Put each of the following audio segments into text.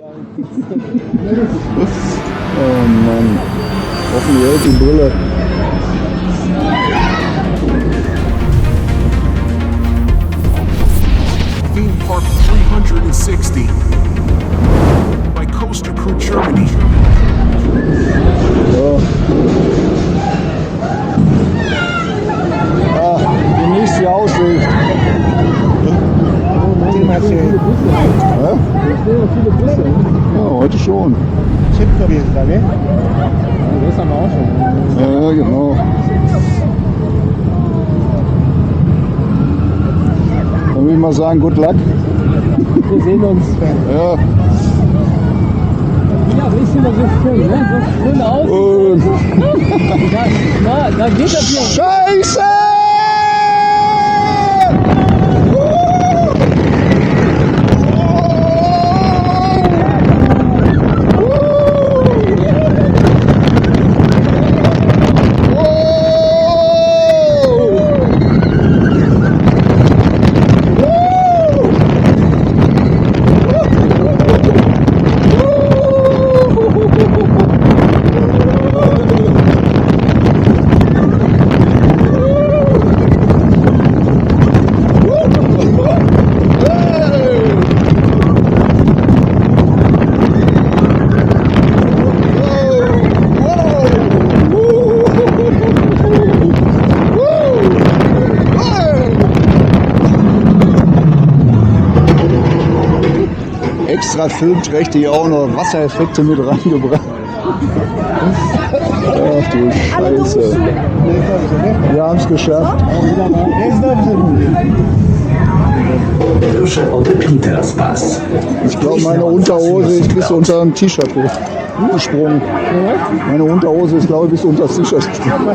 Oh Mann. Hoffentlich hält die Brille. Theme Park 360 by Coaster Crew Germany. So. Genießt die Aussicht. Ja? Ja, heute schon. Ja, genau. Dann würde ich mal sagen, good luck. Wir sehen uns. Ja. Ja, aber ist immer so schön, ne? So schön aus. Da geht das hier. Scheiße! Extra filmträchtig auch noch Wassereffekte mit reingebracht. Ach du Scheiße. Wir haben es geschafft. Ich glaube, meine Unterhose ist bis unter dem T-Shirt gesprungen. Meine Unterhose ist, glaube ich, bis unter das T-Shirt gesprungen.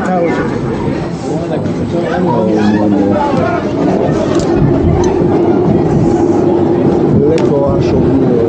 Lecker schon wieder.